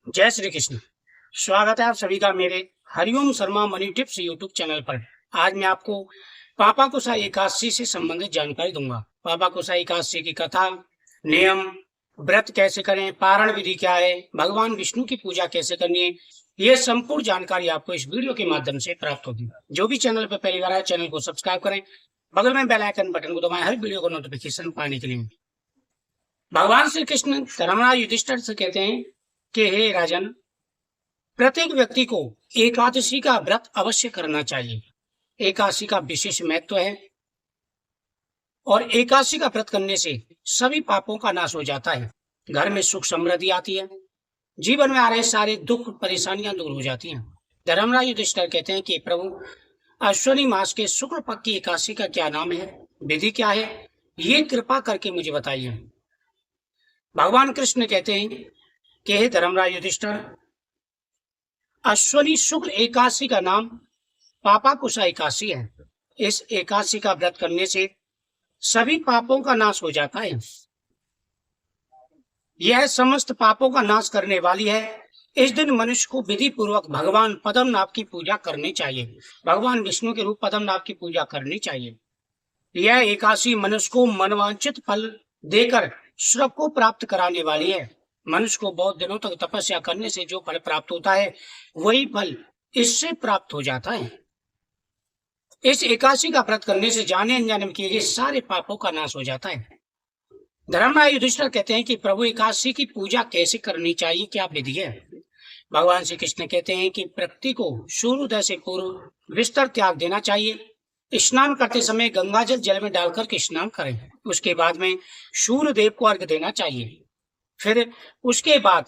जय श्री कृष्ण। स्वागत है आप सभी का मेरे Hariom Sharma money tips YouTube channel पर। आज मैं आपको पापा कोसा एकादशी से संबंधित जानकारी दूंगा। पापा कोसा एकादशी की कथा, नियम, व्रत कैसे करें, पारण विधि क्या है, भगवान विष्णु की पूजा कैसे करनी है, ये संपूर्ण जानकारी आपको इस वीडियो के माध्यम से प्राप्त होगी। जो भी चैनल पर पहली बार आए चैनल को सब्सक्राइब करें, बगल में बेल आइकन बटन को दबाएं हर वीडियो को नोटिफिकेशन पाने के लिए। भगवान श्री कृष्ण धर्मराज युधिष्ठिर से कहते हैं कि हे राजन, प्रत्येक व्यक्ति को एकादशी का व्रत अवश्य करना चाहिए। एकादशी का विशेष महत्व है और एकादशी का व्रत करने से सभी पापों का नाश हो जाता है, घर में सुख समृद्धि आती है, जीवन में आ रहे सारे दुख परेशानियां दूर हो जाती हैं। धर्मराज युधिष्ठिर कहते हैं कि प्रभु, अश्विनी मास के शुक्ल पक्ष की एकादशी का क्या नाम है, विधि क्या है, ये कृपा करके मुझे बताइए। भगवान कृष्ण कहते हैं कि हे धर्मराज युधिष्ठिर, अश्विनी शुक्ल एकादशी का नाम पापा कुशा एकादशी है। इस एकादशी का व्रत करने से सभी पापों का नाश हो जाता है। यह समस्त पापों का नाश करने वाली है। इस दिन मनुष्य को विधि पूर्वक भगवान पद्मनाभ की पूजा करनी चाहिए। भगवान विष्णु के रूप पद्मनाभ की पूजा करनी चाहिए। यह एकादशी मनुष्य को मनवांछित फल देकर स्वर्ग को प्राप्त कराने वाली है। मनुष्य को बहुत दिनों तक तपस्या करने से जो फल प्राप्त होता है, वही फल इससे प्राप्त हो जाता है। इस एकादशी का व्रत करने से जाने अनजाने में किए गए सारे पापों का नाश हो जाता है। धर्मराज युधिष्ठिर कहते हैं कि प्रभु, एकादशी की पूजा कैसे करनी चाहिए, क्या विधि है। भगवान श्री कृष्ण कहते हैं कि प्रकृति को सूर्योदय से पूर्व बिस्तर त्याग देना चाहिए। स्नान करते समय गंगा जल में डालकर के स्नान करें। उसके बाद में सूर्य देव को अर्घ्य देना चाहिए। फिर उसके बाद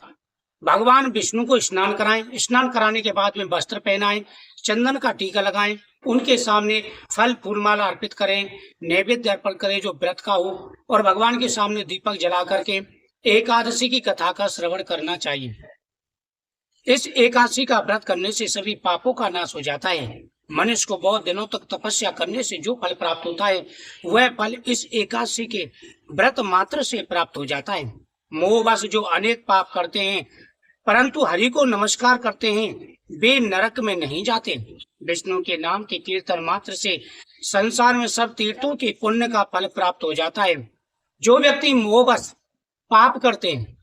भगवान विष्णु को स्नान कराएं। स्नान कराने के बाद में वस्त्र पहनाएं, चंदन का टीका लगाएं, उनके सामने फल फूलमाला अर्पित करें, नैवेद्य अर्पण करें जो व्रत का हो, और भगवान के सामने दीपक जला करके एकादशी की कथा का श्रवण करना चाहिए। इस एकादशी का व्रत करने से सभी पापों का नाश हो जाता है। मनुष्य को बहुत दिनों तक तपस्या करने से जो फल प्राप्त होता है, वह फल इस एकादशी के व्रत मात्र से प्राप्त हो जाता है। मोहवश जो अनेक पाप करते हैं परंतु हरि को नमस्कार करते हैं, वे नरक में नहीं जाते। विष्णु के नाम के कीर्तन मात्र से संसार में सब तीर्थों के पुण्य का फल प्राप्त हो जाता है। जो व्यक्ति मोहवश पाप करते हैं,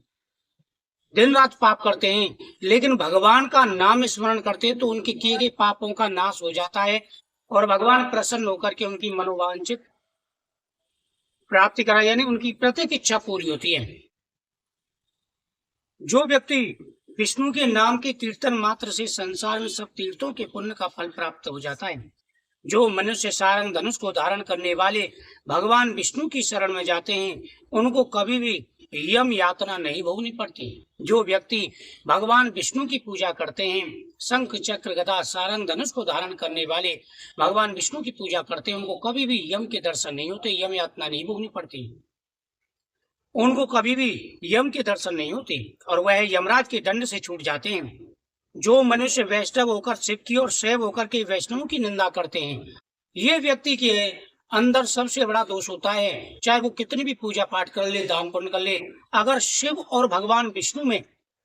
दिन रात पाप करते हैं, लेकिन भगवान का नाम स्मरण करते हैं, तो उनके किए गए पापों का नाश हो जाता है और भगवान प्रसन्न होकर के उनकी मनोवांछित प्राप्ति करा, यानी उनकी प्रत्येक इच्छा पूरी होती है। जो व्यक्ति विष्णु के नाम के कीर्तन मात्र से संसार में सब तीर्थों के पुण्य का फल प्राप्त हो जाता है। जो मनुष्य सारंग धनुष को धारण करने वाले भगवान विष्णु की शरण में जाते हैं, उनको कभी भी यम यातना नहीं भोगनी पड़ती। जो व्यक्ति भगवान विष्णु की पूजा करते हैं, शंख चक्र गदा सारंग धनुष को धारण करने वाले भगवान विष्णु की पूजा करते हैं, उनको कभी भी यम के दर्शन नहीं होते, यम यातना नहीं भोगनी पड़ती, उनको कभी भी यम के दर्शन नहीं होते और वह यमराज के दंड से छूट जाते हैं। जो मनुष्य वैष्णव होकर शिव की और शैव होकर के वैष्णवों की निंदा करते हैं, ये व्यक्ति के अंदर सबसे बड़ा दोष होता है। चाहे वो कितनी भी पूजा पाठ कर ले, दान पुण्य कर ले, अगर शिव और भगवान विष्णु में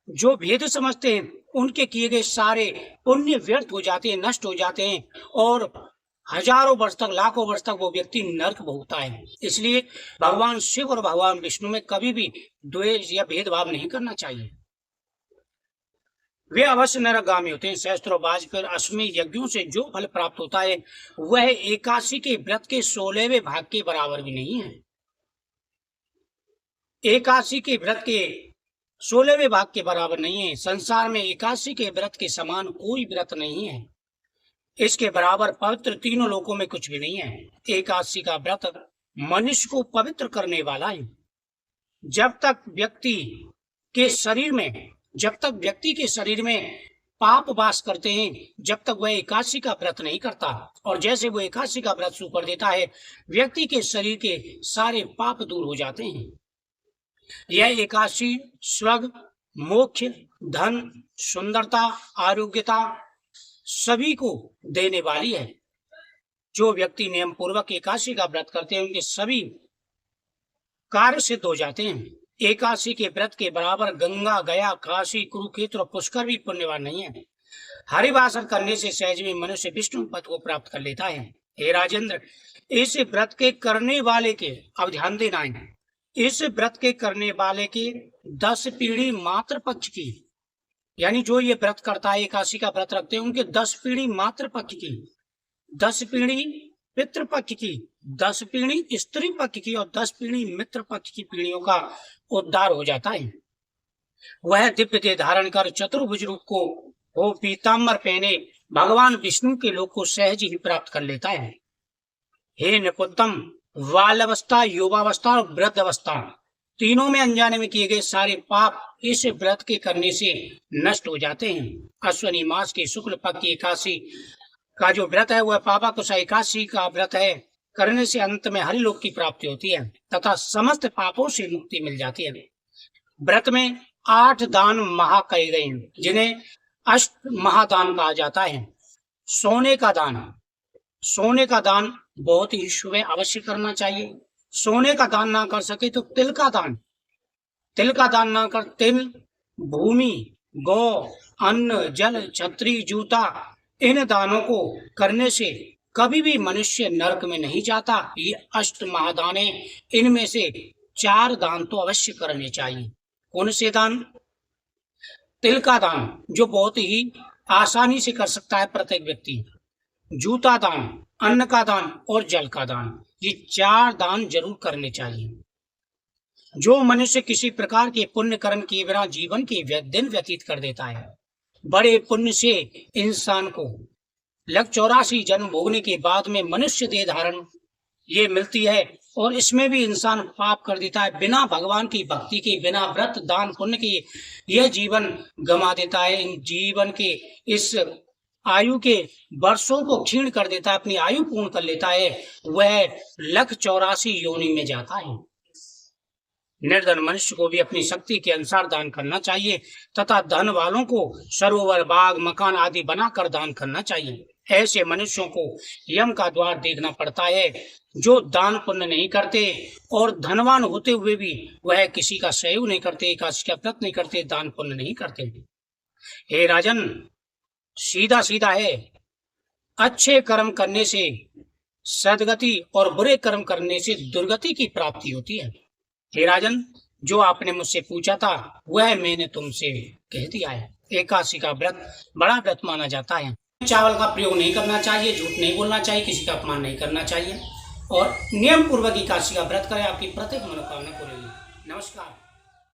जो भेद समझते हैं, उनके किए गए सारे पुण्य व्यर्थ हो जाते हैं, नष्ट हो जाते हैं और हजारों वर्ष तक, लाखों वर्ष तक वो व्यक्ति नरक भोगता है। इसलिए भगवान शिव और भगवान विष्णु में कभी भी द्वेष या भेदभाव नहीं करना चाहिए। वे अवश्य नरकगामी होते हैं। सहस्त्रों बाजकर अश्वमेध यज्ञों से जो फल प्राप्त होता है, वह एकादशी के व्रत के 16वें भाग के बराबर भी नहीं है। एकादशी के व्रत के 16वें भाग के बराबर नहीं है। संसार में एकादशी के व्रत के समान कोई व्रत नहीं है। इसके बराबर पवित्र तीनों लोकों में कुछ भी नहीं है। एकादशी का व्रत मनुष्य को पवित्र करने वाला है। जब तक व्यक्ति के शरीर में पाप वास करते हैं, जब तक वह एकादशी का व्रत नहीं करता, और जैसे वो एकादशी का व्रत शुरू कर देता है, व्यक्ति के शरीर के सारे पाप दूर हो जाते हैं। यह एकादशी स्वर्ग, मोक्ष, धन, सुंदरता, आरोग्यता सभी को देने वाली है। जो व्यक्ति नियम पूर्वक एकादशी का व्रत करते हैं, उनके सभी कार्य सिद्ध हो जाते हैं। एकादशी के व्रत के बराबर गंगा, गया, काशी, कुरुक्षेत्र और पुष्कर भी पुण्यवान नहीं है। हरिवासर करने से सहज में मनुष्य विष्णु पद को प्राप्त कर लेता है। हे राजेंद्र, इस व्रत के करने वाले के, अब ध्यान देना है, इस व्रत के करने वाले की 10 पीढ़ी मात्र पक्ष की, यानी जो ये व्रत करता है, एकादशी का व्रत रखते हैं, उनके 10 पीढ़ी मात्र पक्ष की, 10 पीढ़ी पितृपक्ष की, 10 पीढ़ी स्त्री पक्ष की और 10 पीढ़ी मित्र पक्ष की पीढ़ियों का उद्धार हो जाता है। वह दिव्य देह धारण कर चतुर्भुज रूप को वो पीताम्बर पहने भगवान विष्णु के लोक को सहज ही प्राप्त कर लेता है। हे नपुत्तम, बाल्यावस्था, युवावस्था और वृद्ध अवस्था तीनों में अनजाने में किए गए सारे पाप इस व्रत के करने से नष्ट हो जाते हैं। अश्विनी मास की शुक्ल पक्ष की एकादशी का जो व्रत है वह पापा कुशा एकादशी का व्रत है, करने से अंत में हरिलोक की प्राप्ति होती है तथा समस्त पापों से मुक्ति मिल जाती है। व्रत में 8 दान महा कहे गए हैं, जिन्हें अष्ट महादान कहा जाता है। सोने का दान, सोने का दान बहुत ही शुभ अवश्य करना चाहिए। सोने का दान ना कर सके तो तिल का दान, तिल का दान ना कर तिल, भूमि, गौ, अन्न, जल, छत्री, जूता, इन दानों को करने से कभी भी मनुष्य नरक में नहीं जाता। ये अष्ट महादान है, इनमें से 4 दान तो अवश्य करने चाहिए। कौन से दान? तिल का दान, जो बहुत ही आसानी से कर सकता है प्रत्येक व्यक्ति। जूता दान, अन्न का दान और जल का दान, ये 4 दान जरूर करने चाहिए। जो मनुष्य किसी प्रकार के पुण्य कर्म किए बिना जीवन के दिन व्यतीत कर देता है, बड़े पुण्य से इंसान को 84 जन्म भोगने के बाद में मनुष्य देह धारण ये मिलती है, और इसमें भी इंसान पाप कर देता है। बिना भगवान की भक्ति के, बिना व्रत दान पुण्य के यह जीवन गंवा देता है। इन जीवन के इस आयु के वर्षों को क्षीण कर देता है, अपनी आयु पूर्ण कर लेता है, वह 184 योनि में जाता है। निर्धन मनुष्य को भी अपनी शक्ति के अनुसार दान करना चाहिए तथा धन वालों को सरोवर, बाग, मकान आदि बनाकर दान करना चाहिए। ऐसे मनुष्यों को यम का द्वार देखना पड़ता है, जो दान पुण्य नहीं करते और धनवान होते हुए भी वह किसी का सहयोग नहीं करते, एकादशी का व्रत नहीं करते, दान पुण्य नहीं करते। हे राजन, सीधा सीधा है, अच्छे कर्म करने से सदगति और बुरे कर्म करने से दुर्गति की प्राप्ति होती है। हे राजन, जो आपने मुझसे पूछा था वह मैंने तुमसे कह दिया है। एकादशी का व्रत बड़ा व्रत माना जाता है। चावल का प्रयोग नहीं करना चाहिए, झूठ नहीं बोलना चाहिए, किसी का अपमान नहीं करना चाहिए और नियम पूर्वक एकादशी का व्रत करें, आपकी प्रत्येक मनोकामना पूरी होगी। नमस्कार।